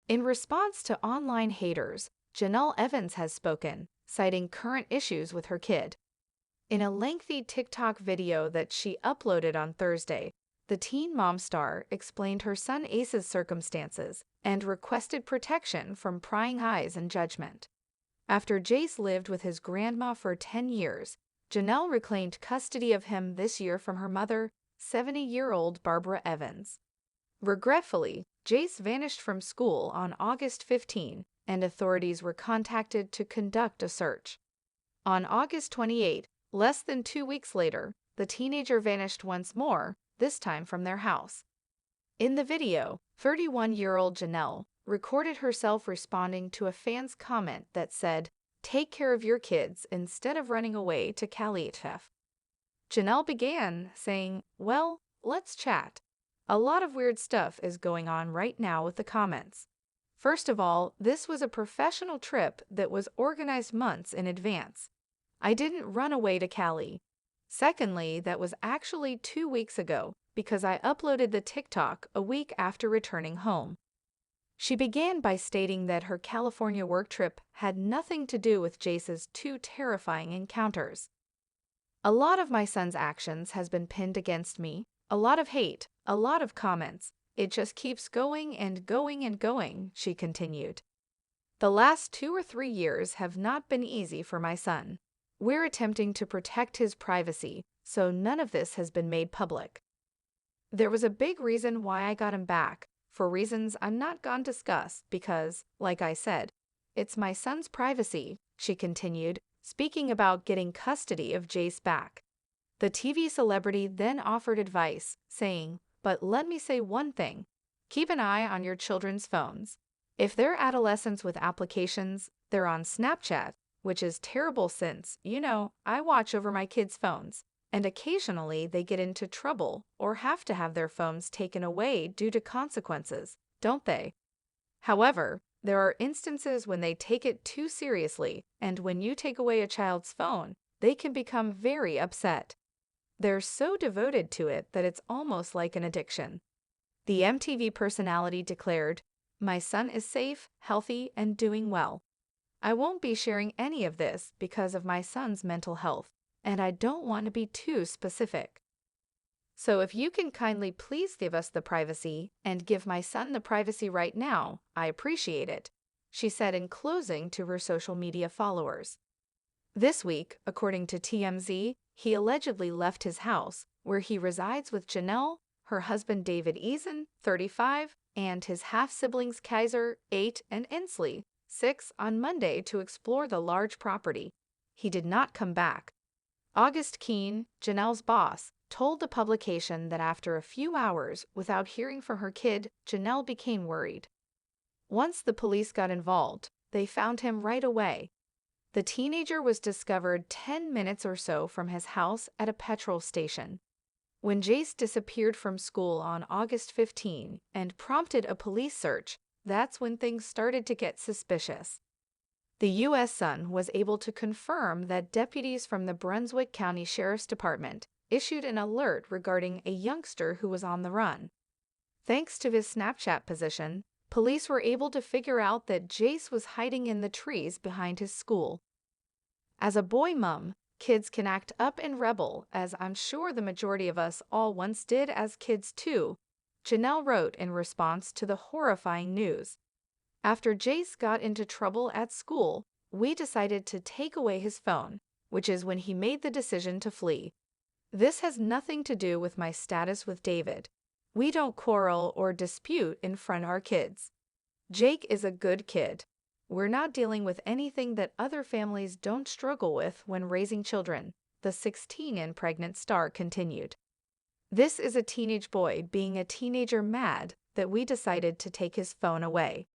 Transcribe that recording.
In response to online haters, Jenelle Evans has spoken, citing current issues with her kid. In a lengthy TikTok video that she uploaded on Thursday, the teen mom star explained her son Ace's circumstances and requested protection from prying eyes and judgment. After Jace lived with his grandma for 10 years, Jenelle reclaimed custody of him this year from her mother, 70-year-old Barbara Evans. Regretfully, Jace vanished from school on August 15, and authorities were contacted to conduct a search. On August 28, less than 2 weeks later, the teenager vanished once more, this time from their house. In the video, 31-year-old Jenelle recorded herself responding to a fan's comment that said, "Take care of your kids instead of running away to Cali." Jenelle began saying, "Well, let's chat. A lot of weird stuff is going on right now with the comments. First of all, this was a professional trip that was organized months in advance. I didn't run away to Cali. Secondly, that was actually 2 weeks ago because I uploaded the TikTok a week after returning home." She began by stating that her California work trip had nothing to do with Jace's 2 terrifying encounters. "A lot of my son's actions has been pinned against me, a lot of hate, a lot of comments. It just keeps going and going and going," she continued. "The last 2 or 3 years have not been easy for my son. We're attempting to protect his privacy, so none of this has been made public. There was a big reason why I got him back, for reasons I'm not going to discuss because, like I said, it's my son's privacy," she continued, speaking about getting custody of Jace back. The TV celebrity then offered advice, saying, "But let me say one thing. Keep an eye on your children's phones. If they're adolescents with applications, they're on Snapchat, which is terrible since, I watch over my kids' phones, and occasionally they get into trouble or have to have their phones taken away due to consequences, don't they? However, there are instances when they take it too seriously, and when you take away a child's phone, they can become very upset. They're so devoted to it that it's almost like an addiction." The MTV personality declared, "My son is safe, healthy, and doing well. I won't be sharing any of this because of my son's mental health, and I don't want to be too specific. So if you can kindly please give us the privacy and give my son the privacy right now, I appreciate it," she said in closing to her social media followers. This week, according to TMZ, he allegedly left his house, where he resides with Jenelle, her husband David Eason, 35, and his half-siblings Kaiser, 8, and Inslee, 6, on Monday to explore the large property. He did not come back. August Keene, Jenelle's boss, told the publication that after a few hours without hearing from her kid, Jenelle became worried. Once the police got involved, they found him right away. The teenager was discovered 10 minutes or so from his house at a petrol station. When Jace disappeared from school on August 15 and prompted a police search, that's when things started to get suspicious. The U.S. Sun was able to confirm that deputies from the Brunswick County Sheriff's Department issued an alert regarding a youngster who was on the run. Thanks to his Snapchat position, police were able to figure out that Jace was hiding in the trees behind his school. As a boy mom, kids can act up and rebel, as I'm sure the majority of us all once did as kids too, Jenelle wrote in response to the horrifying news. "After Jace got into trouble at school, we decided to take away his phone, which is when he made the decision to flee. This has nothing to do with my status with David. We don't quarrel or dispute in front of our kids. Jake is a good kid. We're not dealing with anything that other families don't struggle with when raising children," the 16 and pregnant star continued. "This is a teenage boy being a teenager mad that we decided to take his phone away.